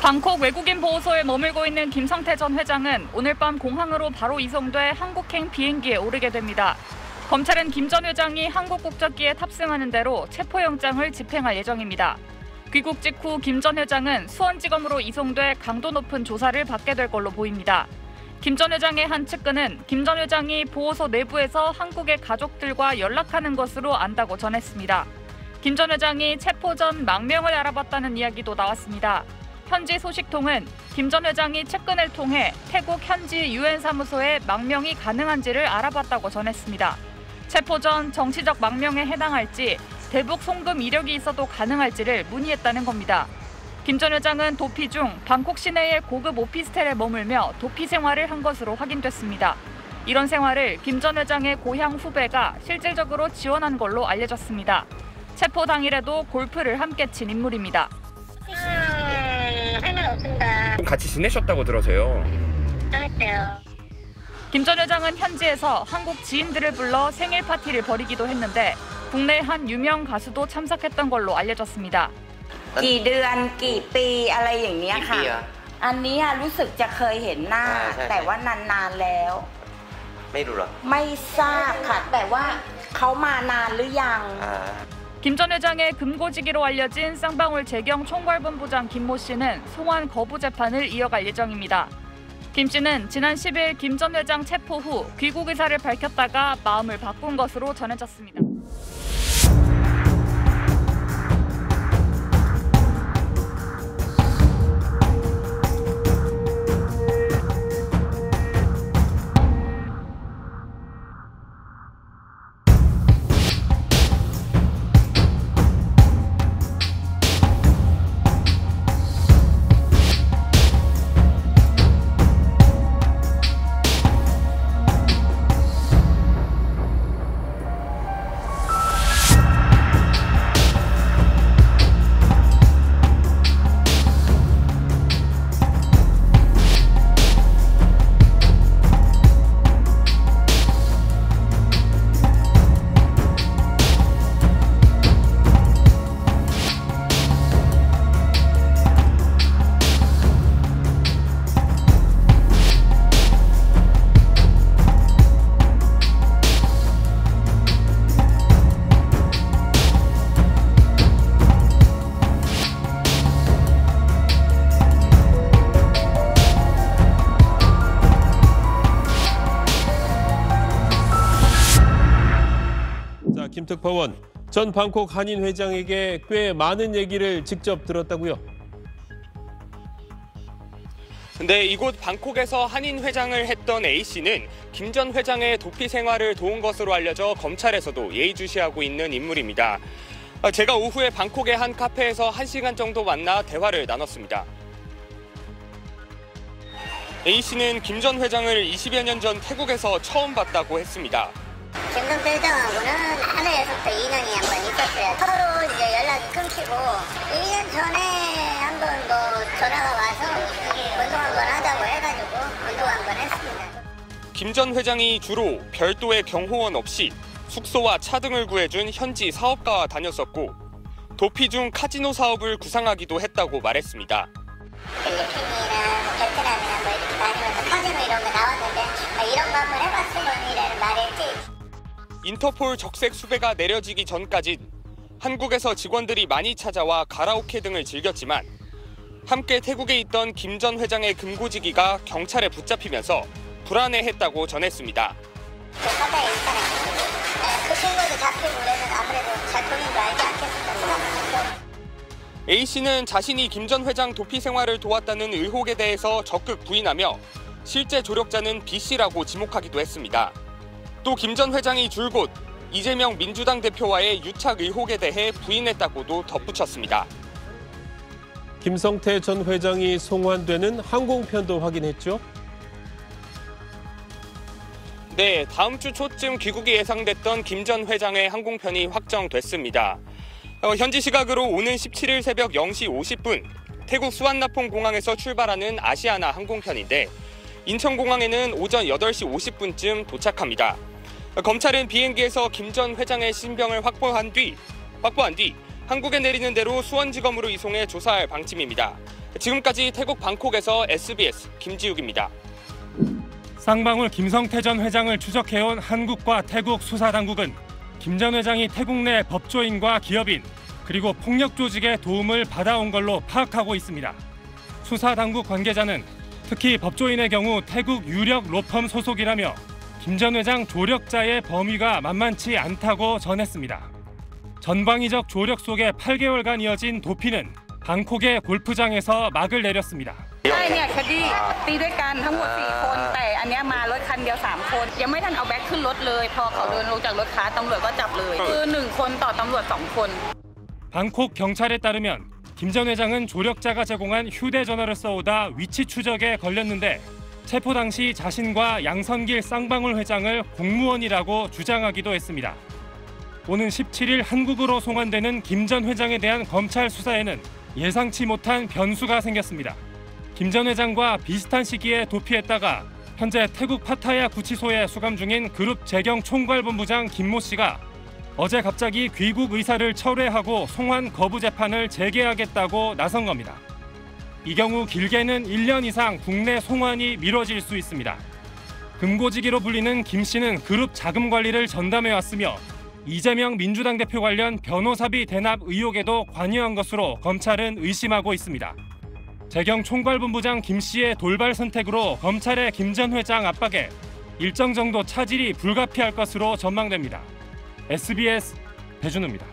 방콕 외국인 보호소에 머물고 있는 김성태 전 회장은 오늘 밤 공항으로 바로 이송돼 한국행 비행기에 오르게 됩니다. 검찰은 김 전 회장이 한국 국적기에 탑승하는 대로 체포영장을 집행할 예정입니다. 귀국 직후 김 전 회장은 수원지검으로 이송돼 강도 높은 조사를 받게 될 걸로 보입니다. 김 전 회장의 한 측근은 김 전 회장이 보호소 내부에서 한국의 가족들과 연락하는 것으로 안다고 전했습니다. 김 전 회장이 체포 전 망명을 알아봤다는 이야기도 나왔습니다. 현지 소식통은 김 전 회장이 측근을 통해 태국 현지 유엔 사무소에 망명이 가능한지를 알아봤다고 전했습니다. 체포 전 정치적 망명에 해당할지 대북 송금 이력이 있어도 가능할지를 문의했다는 겁니다. 김 전 회장은 도피 중 방콕 시내의 고급 오피스텔에 머물며 도피 생활을 한 것으로 확인됐습니다. 이런 생활을 김 전 회장의 고향 후배가 실질적으로 지원한 걸로 알려졌습니다. 체포 당일에도 골프를 함께 친 인물입니다. 할 말 없습니다. 같이 지내셨다고 들어서요. 알았어요. 김 전 회장은 현지에서 한국 지인들을 불러 생일 파티를 벌이기도 했는데 국내 한 유명 가수도 참석했던 걸로 알려졌습니다. กี่เดือนกี่ปีอะไรอย่างเนี้ยค่ะอันนี้รู้สึกจะเคยเห็นหน้าแต่ว่านานๆแล้วไม่รู้หรอไม่ทราบค่ะแต่ว่าเขามานานหรือยัง 김 전 회장의 금고지기로 알려진 쌍방울 재경 총괄본부장 김모 씨는 송환 거부 재판을 이어갈 예정입니다. 김 씨는 지난 10일 김 전 회장 체포 후 귀국 의사를 밝혔다가 마음을 바꾼 것으로 전해졌습니다. 김특파원, 전 방콕 한인 회장에게 꽤 많은 얘기를 직접 들었다고요? 근데 이곳 방콕에서 한인 회장을 했던 A씨는 김 전 회장의 도피 생활을 도운 것으로 알려져 검찰에서도 예의주시하고 있는 인물입니다. 제가 오후에 방콕의 한 카페에서 1시간 정도 만나 대화를 나눴습니다. A씨는 김 전 회장을 20여 년 전 태국에서 처음 봤다고 했습니다. 김성태 회장하고는 하늘에서부터 인연이 한 번 있었어요. 서로 이제 연락이 끊기고 1년 전에 한번 전화가 와서 운동 한번 하자고 해가지고 운동 한번 했습니다. 김 전 회장이 주로 별도의 경호원 없이 숙소와 차 등을 구해준 현지 사업가와 다녔었고 도피 중 카지노 사업을 구상하기도 했다고 말했습니다. 필리핀이나 베트남이나 이렇게 다니면서 카지노 이런 거 나왔는데 이런 거 한번 해봤으면 이라는 말했지. 인터폴 적색 수배가 내려지기 전까진 한국에서 직원들이 많이 찾아와 가라오케 등을 즐겼지만 함께 태국에 있던 김 전 회장의 금고지기가 경찰에 붙잡히면서 불안해했다고 전했습니다. 바다에 있잖아요. 그 친구도 잡히고 그러면 아무래도 작품인 거 알지 않겠습니까? A씨는 자신이 김 전 회장 도피 생활을 도왔다는 의혹에 대해서 적극 부인하며 실제 조력자는 B씨라고 지목하기도 했습니다. 또 김 전 회장이 줄곧 이재명 민주당 대표와의 유착 의혹에 대해 부인했다고도 덧붙였습니다. 김성태 전 회장이 송환되는 항공편도 확인했죠? 네, 다음 주 초쯤 귀국이 예상됐던 김 전 회장의 항공편이 확정됐습니다. 현지 시각으로 오는 17일 새벽 0시 50분 태국 수완나폰 공항에서 출발하는 아시아나 항공편인데 인천공항에는 오전 8시 50분쯤 도착합니다. 검찰은 비행기에서 김 전 회장의 신병을 확보한 뒤 한국에 내리는 대로 수원지검으로 이송해 조사할 방침입니다. 지금까지 태국 방콕에서 SBS 김지욱입니다. 쌍방울 김성태 전 회장을 추적해온 한국과 태국 수사당국은 김 전 회장이 태국 내 법조인과 기업인 그리고 폭력 조직의 도움을 받아온 걸로 파악하고 있습니다. 수사당국 관계자는 특히 법조인의 경우 태국 유력 로펌 소속이라며 김 전 회장 조력자의 범위가 만만치 않다고 전했습니다. 전방위적 조력 속에 8개월간 이어진 도피는 방콕의 골프장에서 막을 내렸습니다. ใช่เนี่ยแคดดี้ตีด้วยกันทั้งหมด4คนแต่อันเนี้ยมารถคันเดียว3คนยังไม่ทันเอาแบ็คขึ้นรถเลยพอเขาเดินลงจากรถค้าตำรวจก็จับเลยคือ1คนต่อตำรวจ2คน 방콕 경찰에 따르면 김 전 회장은 조력자가 제공한 휴대전화를 써오다 위치 추적에 걸렸는데 체포 당시 자신과 양선길 쌍방울 회장을 공무원이라고 주장하기도 했습니다. 오는 17일 한국으로 송환되는 김 전 회장에 대한 검찰 수사에는 예상치 못한 변수가 생겼습니다. 김 전 회장과 비슷한 시기에 도피했다가 현재 태국 파타야 구치소에 수감 중인 그룹 재경 총괄본부장 김모 씨가 어제 갑자기 귀국 의사를 철회하고 송환 거부 재판을 재개하겠다고 나선 겁니다. 이 경우 길게는 1년 이상 국내 송환이 미뤄질 수 있습니다. 금고지기로 불리는 김 씨는 그룹 자금 관리를 전담해왔으며 이재명 민주당 대표 관련 변호사비 대납 의혹에도 관여한 것으로 검찰은 의심하고 있습니다. 재경 총괄본부장 김 씨의 돌발 선택으로 검찰의 김 전 회장 압박에 일정 정도 차질이 불가피할 것으로 전망됩니다. SBS 배준우입니다.